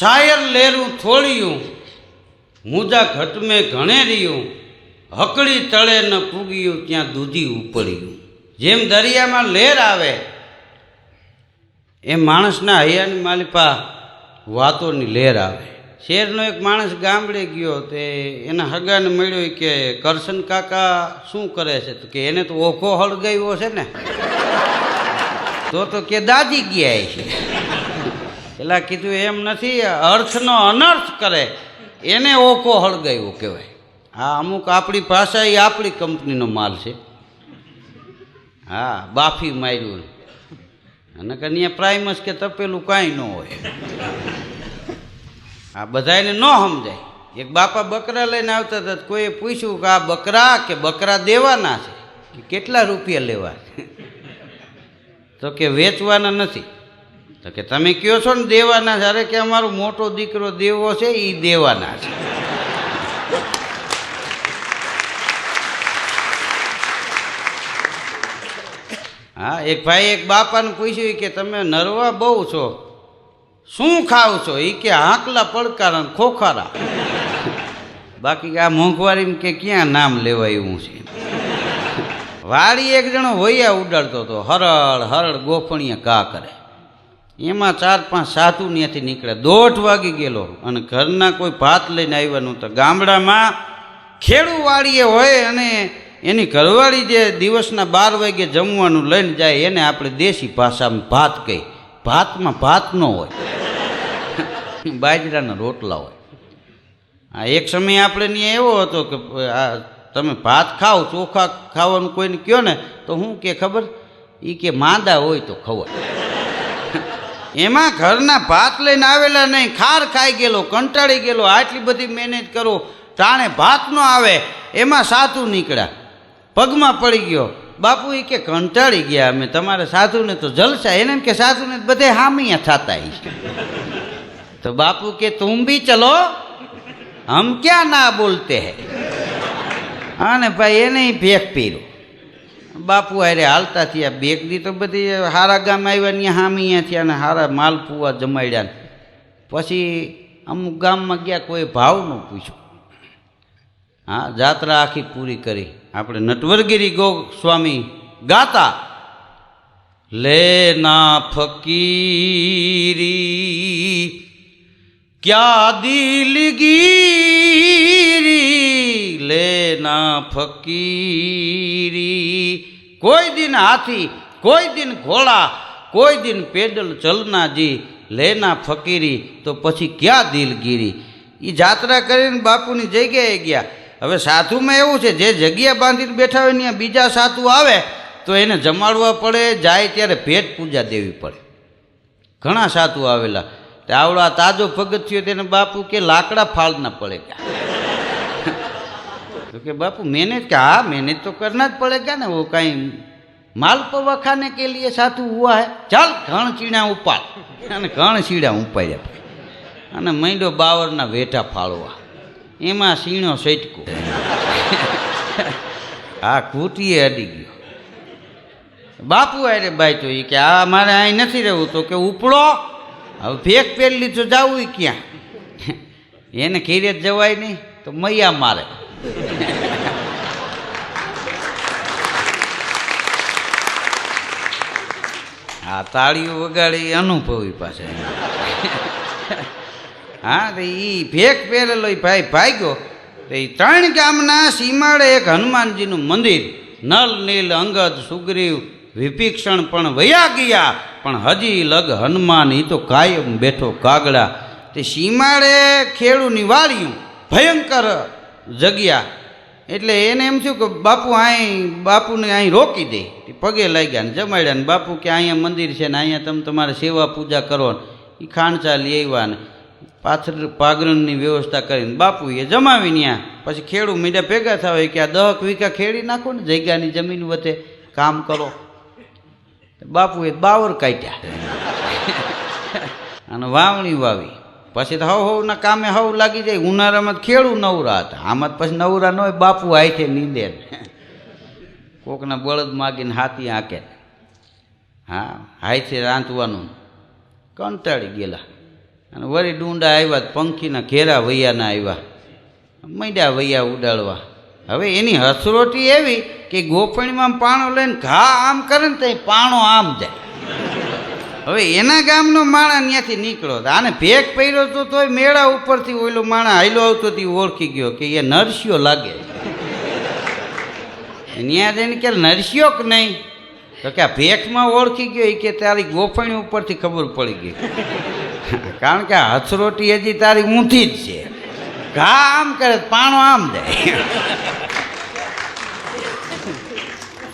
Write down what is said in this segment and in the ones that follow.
છાયર લેરું થોડિયું મુજા ઘટ મેં ઘણેરિયું હકડી તળે ન પૂગ્યું ત્યાં દૂધી ઉપડ્યું. જેમ દરિયામાં લહેર આવે એમ માણસના હૈયાની માલિપા વાતોની લહેર આવે. શેરનો એક માણસ ગામડે ગયો તે એના હગાને મળ્યો કે કરશન કાકા શું કરે છે? તો કે એને તો ઓખો હળગાવ્યો છે ને. તો કે દાદી ગયા છે. પેલા કીધું એમ નથી, અર્થનો અનર્થ કરે એને ઓખો હળગાવ્યો કહેવાય. હા, અમુક આપણી ભાષા એ આપણી કંપનીનો માલ છે. હા, બાફી માર્યું અને કન્યા પ્રાઇમસ કે તપેલું કાંઈ ન હોય. આ બધાને ન સમજાય. એક બાપા બકરા લઈને આવતા હતા, કોઈએ પૂછ્યું કે આ બકરા કે બકરા દેવાના છે કે કેટલા રૂપિયા લેવા? તો કે વેચવાના નથી. તો કે તમે કહો છો ને દેવાના છે. અરે કે અમારો મોટો દીકરો દેવો છે એ દેવાના છે. હા, એક ભાઈ એક બાપાને પૂછ્યું કે તમે નરવા બહુ છો, શું ખાવ છો? એ કે હાંકલા પડકારા ખોખારા. બાકી આ મોંઘવારી કે ક્યાં નામ લેવાય એવું છે. વાડી એક જણો વૈયા ઉડાડતો હતો, હરળ હરળ ગોફણીયા કા કરે. એમાં 4-5 સાધુ ત્યાંથી નીકળ્યા. 1:30 વાગી ગયેલો અને ઘરના કોઈ ભાત લઈને આવ્યા નહોતા. ગામડામાં ખેડૂ વાડીએ હોય અને એની ઘરવાળી જે દિવસના 12 વાગે જમવાનું લઈને જાય એને આપણે દેશી ભાષામાં ભાત કહી. ભાતમાં ભાત ન હોય, બાજરાના રોટલા હોય. આ એક સમય આપણે ત્યાં એવો હતો કે આ તમે ભાત ખાઓ, ચોખા ખાવાનું કોઈને કહો ને તો શું કે ખબર? એ કે માંદા હોય તો ખવાય. એમાં ઘરના ભાત લઈને આવેલા નહીં, ખાર ખાઈ ગયેલો, કંટાળી ગયેલો, આટલી બધી મહેનત કરો ટાણે ભાત ન આવે. એમાં સાધુ નીકળ્યા, પગમાં પડી ગયો. બાપુ એ કે કંટાળી ગયા અમે, તમારે સાધુને તો જલસા. એને એમ કે સાધુને બધે હામિયા થતા. તો બાપુ કે તુમ ભી ચલો, હમ ક્યાં ના બોલતે હૈ. અને ભાઈ એને ભેખ પીર્યો. બાપુ અરે હાલતા થયા. બેગદી તો બધી હારા ગામ આવ્યા ને હામિયા થયા ને હારા માલપુઆ જમાડ્યા. પછી અમુક ગામમાં ગયા, કોઈ ભાવ ન પૂછ્યું. હા, જાત્રા આખી પૂરી કરી. આપણે નટવરગીરી ગોસ્વામી ગાતા, લેના ફકીરી ક્યા દિલગીરી, લેના ફકીરી. કોઈ દિન હાથી, કોઈ દિન ઘોડા, કોઈ દિન પેડલ ચલના જી, લેના ફકીરી તો પછી ક્યાં દિલગીરી. એ જાત્રા કરીને બાપુની જગ્યાએ ગયા. હવે સાધુમાં એવું છે, જે જગ્યા બાંધીને બેઠા હોય ત્યાં બીજા સાધુ આવે તો એને જમાડવા પડે, જાય ત્યારે ભેટ પૂજા દેવી પડે. ઘણા સાધુ આવેલા, તે આવડા તાજો ભગત થયો તેને બાપુ કે લાકડા ફાળના પડે. તો કે બાપુ મહેનત, કે હા મહેનત તો કરના જ પડેગા ને, वो कहीं माल पवा खाने के लिए साधु हुआ है, ચાલ ઘણ ચીડા ઉપાડ. અને ઘણ ચીડા ઉપાડ્યા અને મૈંડો બાવરના વેઠા ફાળવા. એમાં સીણો સટકો. આ કૂટીએ અડી ગયો. બાપુ અરે ભાઈ તો એ કે આ મારે અહીં નથી રહેવું. તો કે ઉપડો, હવે ફેક પહેલી તો જવું ક્યાં? એને ખીરે જવાય નહીં તો મૈયા મારે. આ તાળીઓ વગાડી અનુભવી પાસે. હા, તો એ ભેખ પહેરેલો ભાઈ ભાગ્યો. તો એ 3 ગામના સીમાડે એક હનુમાનજીનું મંદિર. નલ નીલ અંગદ સુગ્રીવ વિભીક્ષણ પણ વયા ગયા, પણ હજી લગ હનુમાન એ તો કાયમ બેઠો કાગડા. તે સીમાડે ખેડૂની વાળ્યું ભયંકર જગ્યા. એટલે એને એમ થયું કે બાપુ બાપુને અહીં રોકી દે. પગે લાગ્યા ને જમાડ્યા ને બાપુ કે અહીંયા મંદિર છે ને અહીંયા તમે તમારે સેવા પૂજા કરો. એ ખાંડચા લઈ આવ્યા ને પાછળ પાગરણની વ્યવસ્થા કરીને બાપુએ જમાવી ત્યાં. પછી ખેડૂ મીડિયા ભેગા થવા કે આ 10 વીઘા ખેડી નાખો ને, જગ્યાની જમીન વચ્ચે કામ કરો. બાપુએ બાવર કાઢ્યા અને વાવણી વાવી. પછી તો હવના કામે હવ લાગી જાય. ઉનાળામાં ખેડૂ નવરા હતા, આમાં પછી નવરા ન હોય. બાપુ હાથે નીંદે, કોકના બળદ માગીને હાથી આંકે. હા, હાથે રાંધવાનું કંટાળી ગયેલા. અને વળી ડુંડા આવ્યા, પંખીના ઘેરા વૈયાના આવ્યા, મંડ્યા વૈયા ઉડાડવા. હવે એની હસરોટી એવી કે ગોપણીમાં પાણો લઈને ઘા આમ કરે ને તો પાણો આમ જાય. હવે એના ગામનો માણા ત્યાંથી નીકળો, આને ભેગ પહેર્યો તો તોય મેળા ઉપરથી ઓલો માણા હાઈલો આવતો ઓળખી ગયો કે એ નરસિયો લાગે. ત્યાં જઈને કે નરસિયો કે નહીં, તો કે આ ભેખમાં ઓળખી ગયો એ કે તારી ગોફણી ઉપરથી ખબર પડી ગઈ, કારણ કે આ હથરોટી હજી તારી ઊંધી જ છે, ઘા આમ કરે પાણો આમ જાય.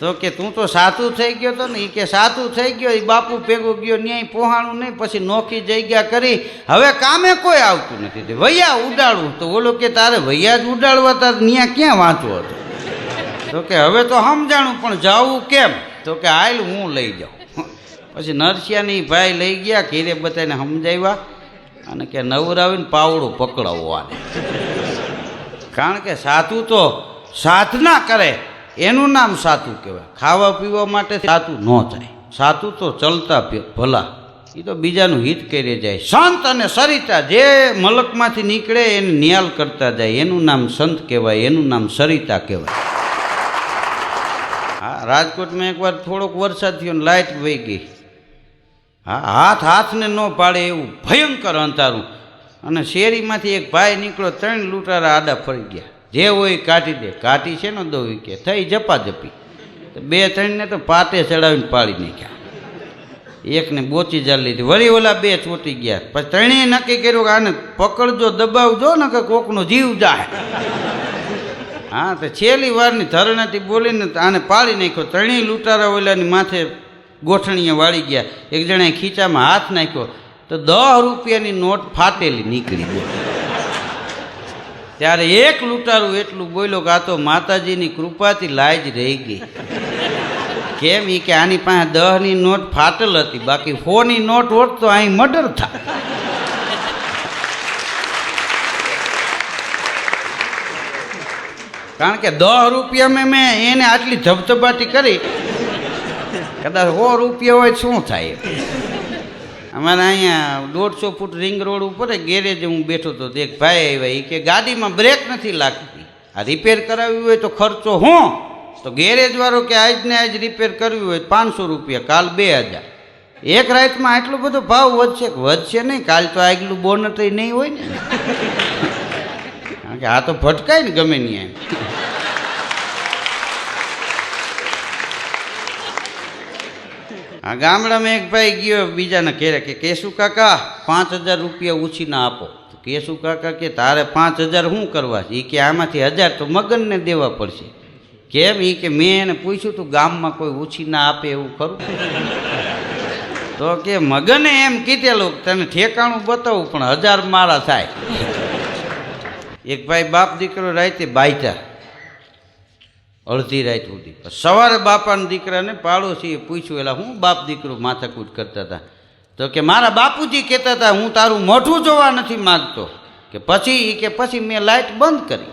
તો કે તું તો સાતું થઈ ગયો તો ને, એ કે સાતું થઈ ગયો, એ બાપુ ભેગો ગયો ન્યાય પોહાણું નહીં, પછી નોખી જગ્યા કરી, હવે કામે કોઈ આવતું નથી, વૈયા ઉડાડવું. તો ઓલો કે તારે વૈયા જ ઉડાડવા, તારે ન્યા ક્યાં વાંચવો હતો? તો કે હવે તો સમજાણું, પણ જાવું કેમ? તો કે હાલ હું લઈ જાઉં. પછી નરસિયાની ભાઈ લઈ ગયા, ઘેરે બધાને સમજાવ્યા, અને કે નવરાવીને પાવડું પકડાવવાને, કારણ કે સાતું તો સાધના કરે એનું નામ સાતું કહેવાય. ખાવા પીવા માટે સાતું ન થાય, સાતું તો ચલતા ભલા, એ તો બીજાનું હિત કરી જાય. સંત અને સરિતા જે મલકમાંથી નીકળે એને નિયાલ કરતા જાય, એનું નામ સંત કહેવાય, એનું નામ સરિતા કહેવાય. હા, રાજકોટમાં એકવાર થોડોક વરસાદ થયો ને લાઇટ વહી ગઈ. હા, હાથને ન પાડે એવું ભયંકર અંધારું, અને શેરીમાંથી એક ભાઈ નીકળ્યો, 3 લૂંટારા આડા ફરી ગયા. જે હોય કાઢી દે, કાઢી છે ને દોવી કે થઈ જપાજપી. 2-3 ને તો પાટે ચડાવીને પાડી નાખ્યા, એકને બોચી જાળ લીધી, વળી ઓલા 2 ચોટી ગયા. પછી 3 નક્કી કર્યું કે આને પકડજો, દબાવજો ને કે કોકનો જીવ જાય. હા, તો છેલ્લી વારની ધરણાથી બોલીને આને પાડી નાખ્યો. 3 લૂંટારા ઓલાની માથે ગોઠણીએ વાળી ગયા. એક જણાએ ખીચામાં હાથ નાખ્યો તો 10 રૂપિયાની નોટ ફાટેલી નીકળી ગઈ. ત્યારે એક લૂંટારું એટલું બોલ્યો કે આ તો માતાજીની કૃપાથી લાજ રહી ગઈ. કેમ? એ કે આની પાસે 10ની નોટ ફાટેલ હતી, બાકી 4ની નોટ હોત તો અહીં મર્ડર થાય. કારણ કે 10 રૂપિયામાં મેં એને આટલી ધબધબાટી કરી, કદાચ 100 રૂપિયા હોય શું થાય? અમારે અહીંયા 150 ફૂટ રિંગ રોડ ઉપર ગેરેજ હું બેઠો હતો, એક ભાઈ આવ્યા, એ કે ગાડીમાં બ્રેક નથી લાગતી, આ રિપેર કરાવવી હોય તો ખર્ચો હું? તો ગેરેજવાળો કે આજને આજ રિપેર કરવી હોય 500 રૂપિયા, કાલ 2000. એક રાતમાં આટલો બધો ભાવ વધશે? વધશે નહીં, કાલ તો આગલું બોનટ નહીં હોય ને, કારણ કે આ તો ભટકાય ને ગમે નહીં. આ ગામડામાં એક ભાઈ ગયો બીજાને ઘેરે કે કેશુ કાકા 5000 રૂપિયા ઉછીના આપો. તો કેશુ કાકા કે તારે 5000 શું કરવા છે? એ કે આમાંથી 1000 તો મગનને દેવા પડશે. કેમ? એ કે મેં એને પૂછ્યું તું ગામમાં કોઈ ઉછીના આપે એવું ખરું? તો કે મગને એમ કીધેલું તને ઠેકાણું બતાવું પણ 1000 મારા થાય. એક ભાઈ બાપ દીકરો રાતે બાયતા અડધી રાત સુધી. સવારે બાપાના દીકરાને પાડોશીએ પૂછ્યું, એલા હું બાપ દીકરો માથાકૂટ કરતા હતા? તો કે મારા બાપુજી કહેતા હતા હું તારું મોઢું જોવા નથી માગતો. કે પછી મેં લાઇટ બંધ કરી.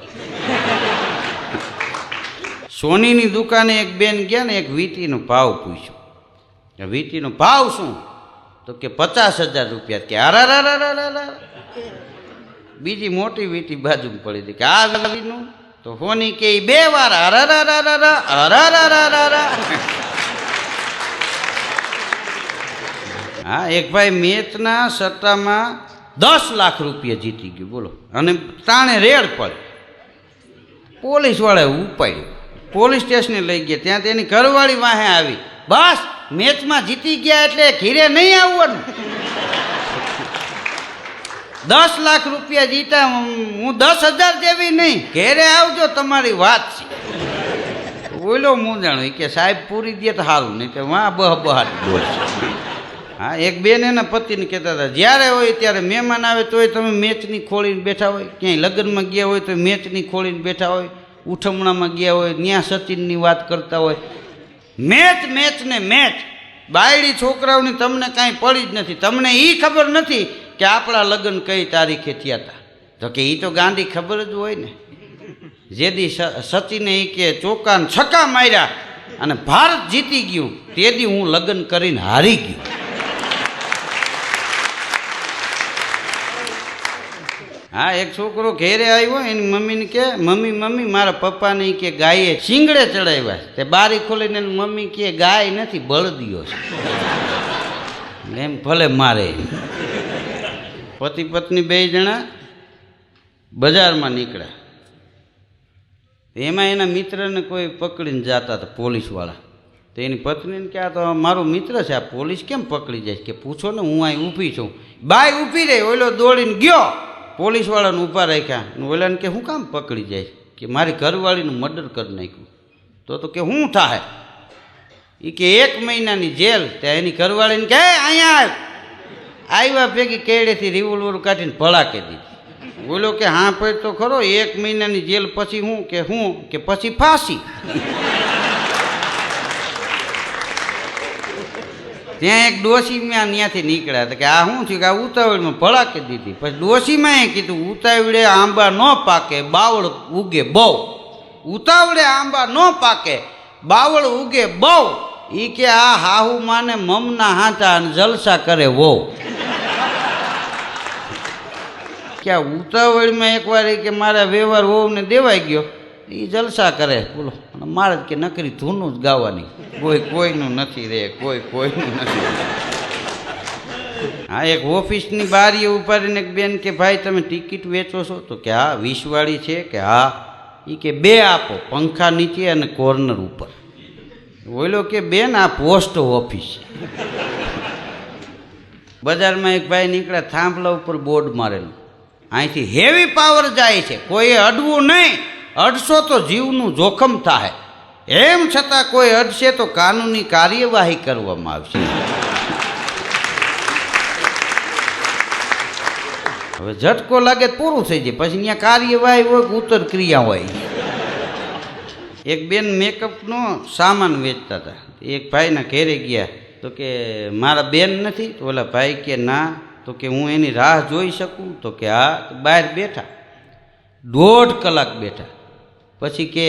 સોનીની દુકાને એક બેન ગયા ને એક વીંટીનો ભાવ પૂછ્યો. વીંટીનો ભાવ શું? તો કે 50000 રૂપિયા. કે આરા બીજી મોટી વીંટી બાજુમાં પડી હતી કે આ વીંટીનું? તો હોની કે 2 વાર હા. એક ભાઈ મેચના સટ્ટામાં 10 લાખ રૂપિયા જીતી ગયું, બોલો, અને તાણે રેડ પડે. પોલીસવાળાએ ઉપાડ્યું, પોલીસ સ્ટેશને લઈ ગયા. ત્યાં તેની ઘરવાળી વાહે આવી, બસ મેચમાં જીતી ગયા એટલે ઘીરે નહીં આવવાનું. 10 લાખ રૂપિયા જીતા, હું 10,000 જેવી નહીં, ઘેરે આવજો તમારી વાત છે. બોલો મૂંઝાણો કે સાહેબ પૂરી દે તો સારું, નહીં તો વાહ બહાટ બોલશે. હા, એક બેન એના પતિને કહેતા હતા જ્યારે હોય ત્યારે મહેમાન આવે તોય તમે મેચની ખોળીને બેઠા હોય, ક્યાંય લગ્નમાં ગયા હોય તો મેચની ખોળીને બેઠા હોય, ઉઠમણામાં ગયા હોય ત્યાં સચિનની વાત કરતા હોય. મેચ ને મેચ. બાયડી છોકરાઓની તમને કાંઈ પડી જ નથી. તમને એ ખબર નથી કે આપણા લગ્ન કઈ તારીખે થયા હતા? તો કે એ તો ગાંધી ખબર જ હોય ને. જેદી સચિને એ કે ચોક્કાને છક્કા માર્યા અને ભારત જીતી ગયું, તેદી હું લગ્ન કરીને હારી ગયો. હા, એક છોકરો ઘેરે આવ્યો, એની મમ્મીને કે મમ્મી મમ્મી મારા પપ્પાને કે ગાયે શીંગડે ચડાવ્યા. તે બારી ખોલીને એની મમ્મી કે ગાય નથી, બળદિયો છે. એમ ભલે મારે. પતિ પત્ની બે જણા બજારમાં નીકળ્યા. એમાં એના મિત્રને કોઈ પકડીને જતા હતા પોલીસવાળા. તો એની પત્નીને કે આ તો મારો મિત્ર છે, આ પોલીસ કેમ પકડી જાય? કે પૂછો ને, હું અહીં ઊભી છું. બાય ઊભી રહી, ઓલો દોડીને ગયો, પોલીસવાળાને ઊભા રાખ્યા. ઓલાને કે હું કામ પકડી જાય? કે મારી ઘરવાળીનું મર્ડર કરી નાખ્યું. તો કે શું થાય? એ કે 1 મહિનાની જેલ. ત્યાં એની ઘરવાળીને કે અહીંયા આવ્યા ભેગી કેડેથી રિવોલ્વર કાઢીને ભડાકે દીધી. બોલો કે હા ભાઈ તો ખરો, 1 મહિનાની જેલ પછી હું કે પછી ફાંસી. ત્યાં એક ડોશીમાં ત્યાંથી નીકળ્યા હતા કે આ શું થયું કે આ ઉતાવળમાં ભડાકે દીધી. પછી ડોશીમાં એ કીધું ઉતાવળે આંબા ન પાકે બાવળ ઉગે બહુ. ઉતાવળે આંબા ન પાકે બાવળ ઉગે બહુ. એ કે આ હાહુ માને મમના હાથા અને જલસા કરે વહુ. કે આ ઉતાવળમાં એકવાર કે મારા વ્યવહાર વહુને દેવાઈ ગયો, એ જલસા કરે. બોલો, મારે કે નકરી ધૂનું જ ગાવાની, કોઈનું નથી રે, કોઈનું નથી. હા, એક ઓફિસની બારીએ ઉપાડીને એક બેન કે ભાઈ તમે ટિકિટ વેચો છો? તો કે હા 20 વાળી છે. કે હા. એ કે 2 આપો, પંખા નીચે અને કોર્નર ઉપર. બોલો કે બેન આ પોસ્ટ ઓફિસ. બજારમાં એક ભાઈ નીકળ્યા, થાંભલા ઉપર બોર્ડ મારેલું, અહીંથી હેવી પાવર જાય છે, કોઈએ અડવું નહીં, અડશો તો જીવનું જોખમ થાય. એમ છતાં કોઈ અડશે તો કાનૂની કાર્યવાહી કરવામાં આવશે. હવે ઝટકો લાગે પૂરું થઈ જાય, પછી ત્યાં કાર્યવાહી હોય કે ઉત્તર ક્રિયા હોય. એક બેન મેકઅપનો સામાન વેચતા હતા. એક ભાઈના ઘેરે ગયા તો કે મારા બેન નથી? તો ઓલા ભાઈ કે ના. તો કે હું એની રાહ જોઈ શકું? તો કે હા. બહાર બેઠા, 1.5 કલાક બેઠા. પછી કે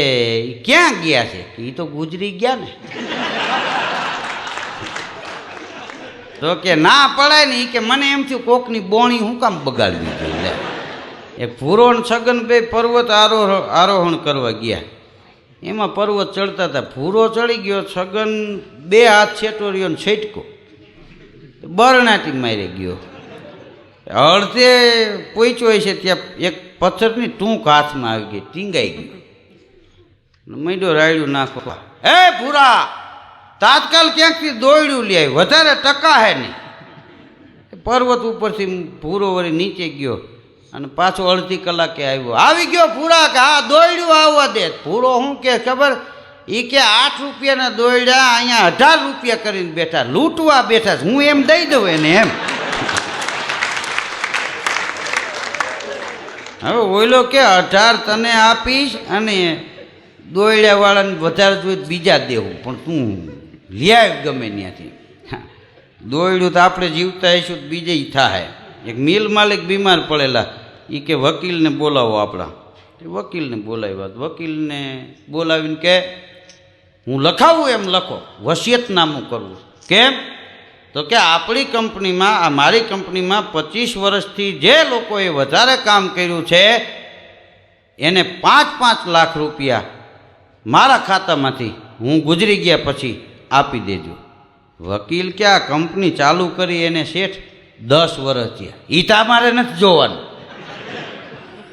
ક્યાં ગયા છે? એ તો ગુજરી ગયા ને. તો કે ના પડાય ને. એ કે મને એમ થયું કોકની બોણી હું કામ બગાડવી જોઈએ. એક ભૂરો ને છગન બે પર્વત આરોહણ કરવા ગયા. એમાં પર્વત ચડતા હતા. ભૂરો ચડી ગયો, છગન 2 હાથ છેટો રહ્યો ને છેટકો બરણાટી મારી ગયો. અડધે પહોંચ્યો છે ત્યાં એક પથ્થરની ટૂંક હાથમાં આવી ગઈ, ટીંગાઈ ગયું. મૈડો રાયડું નાખવા, હે ભૂરા તાત્કાલ ક્યાંકથી દોયડું લે, વધારે ટકા હે નહીં. પર્વત ઉપરથી ભૂરો વળી નીચે ગયો અને પાછો અડધી કલાકે આવ્યો. આવી ગયો ભૂરા કે હા દોયડું આવવા દે. ભૂરો શું કે ખબર? એ કે 8 રૂપિયાના દોયડા અહીંયા 18 રૂપિયા કરીને બેઠા, લૂંટવા બેઠા. હું એમ દઈ દઉં એને એમ. હવે ઓઈલો કે 18 તને આપીશ અને દોયડા વાળાને વધારે જોઈએ બીજા દેવું, પણ તું લ્યાવ ગમે ત્યાંથી. દોયડું તો આપણે જીવતા હઈશું તો બીજે થાય. એક મિલ માલિક બીમાર પડેલા. એ કે વકીલને બોલાવો આપણા. વકીલને બોલાવ્યા. વકીલને બોલાવીને કે હું લખાવું એમ લખો, વસિયતનામું કરવું. કેમ? તો કે આપણી કંપનીમાં, આ મારી કંપનીમાં 25 વર્ષથી જે લોકોએ વધારે કામ કર્યું છે એને 5-5 લાખ રૂપિયા મારા ખાતામાંથી હું ગુજરી ગયા પછી આપી દેજો. વકીલ કે આ કંપની ચાલુ કરી એને શેઠ 10 વર્ષ થયા. એ તો અમારે નથી જોવાનું.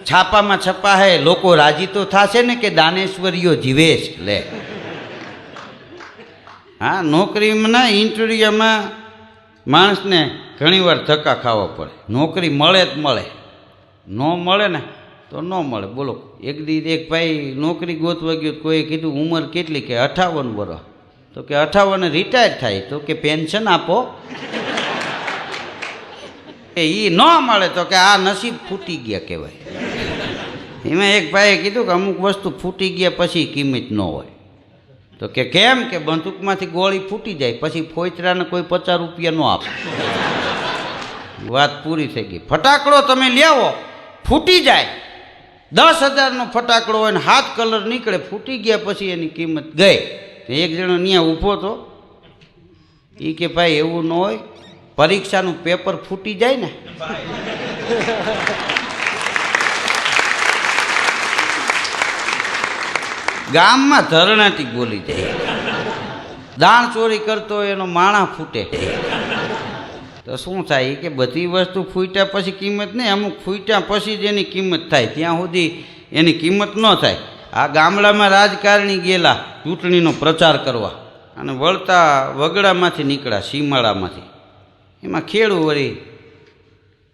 છાપામાં છપા હે, લોકો રાજી તો થશે ને કે દાનેશ્વરીઓ જીવે છે. લે હા, નોકરીમાં ઇન્ટરવ્યુમાં માણસને ઘણીવાર ધક્કા ખાવા પડે. નોકરી મળે જ મળે, ન મળે ને તો ન મળે. બોલો, એક ભાઈ નોકરી ગોતવા ગયો, કોઈ કીધું ઉંમર કેટલી? કે 58 વર્ષ. તો કે 58 રિટાયર થાય? તો કે પેન્શન આપો. એ ન મળે તો કે આ નસીબ ફૂટી ગયા કહેવાય. એમાં એક ભાઈએ કીધું કે અમુક વસ્તુ ફૂટી ગયા પછી કિંમત ન હોય. તો કે કેમ? કે બંદૂકમાંથી ગોળી ફૂટી જાય પછી ફોઈતરાને કોઈ 50 રૂપિયા ન આપે. વાત પૂરી થઈ ગઈ. ફટાકડો તમે લેવો, ફૂટી જાય, 10,000નો ફટાકડો હોય ને 7 કલર નીકળે, ફૂટી ગયા પછી એની કિંમત ગઈ. એક જણો ત્યાં ઊભો હતો. એ કે ભાઈ એવું ન હોય, પરીક્ષાનું પેપર ફૂટી જાય ને ગામમાં ધરણાટી બોલી જાય. દાણ ચોરી કરતો હોય એનો માણા ફૂટે. તો શું થાય કે બધી વસ્તુ ફૂટ્યા પછી કિંમત નહીં, અમુક ફૂટ્યા પછી જ એની કિંમત થાય, ત્યાં સુધી એની કિંમત ન થાય. આ ગામડામાં રાજકારણી ગયેલા ચૂંટણીનો પ્રચાર કરવા અને વળતા વગડામાંથી નીકળ્યા, સીમાડામાંથી. એમાં ખેડૂ વળી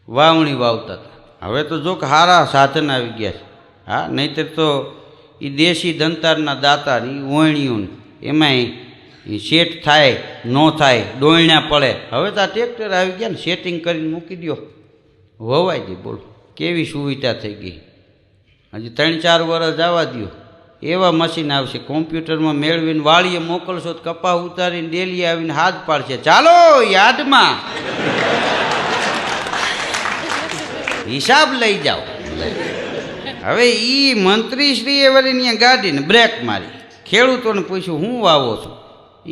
વાવણી વાવતા હતા. હવે તો જો કે સારા સાધન આવી ગયા છે. હા, નહીંતર તો એ દેશી દંતારના દાતા એ ઓયણીઓ એમાંય એ સેટ થાય ન થાય, ડોયણા પડે. હવે તો આ ટ્રેક્ટર આવી ગયા ને, સેટિંગ કરીને મૂકી દો, વવાઈ દે. બોલો કેવી સુવિધા થઈ ગઈ. હજી 3-4 વર્ષ જવા દો, એવા મશીન આવશે, કોમ્પ્યુટરમાં મેળવીને વાળીએ મોકલશો તો કપા ઉતારીને ડેલી આવીને હાથ પાડશે, ચાલો યાદમાં હિસાબ લઈ જાઓ. હવે એ મંત્રીશ્રીએ વળી ત્યાં ગાડીને બ્રેક મારી, ખેડૂતોને પૂછ્યું હું વાવો છું?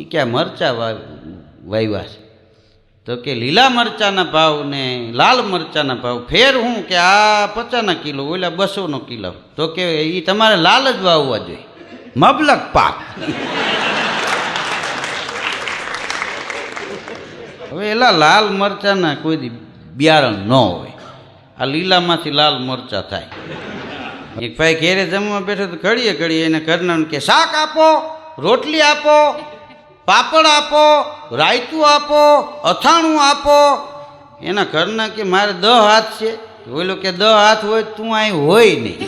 એ ક્યાં મરચા વાવ્યા છે. તો કે લીલા મરચાના ભાવ ને લાલ મરચાના ભાવ ફેર હું કે આ 50 કિલો, ઓલા 200 કિલો. તો કે એ તમારે લાલ જ વાવવા જોઈએ, મબલક પાક. હવે એલા લાલ મરચાના કોઈ દી બિયારણ ન હોય, આ લીલામાંથી લાલ મરચા થાય. એક ભાઈ ઘેરે જમવા બેઠો તો ઘડીએ એને ઘરના કે શાક આપો, રોટલી આપો, પાપડ આપો, રાયતું આપો, અથાણું આપો. એના ઘરના કે મારે 10 હાથ છે. ઓલો કે 10 હાથ હોય તું અહીં હોય નહીં.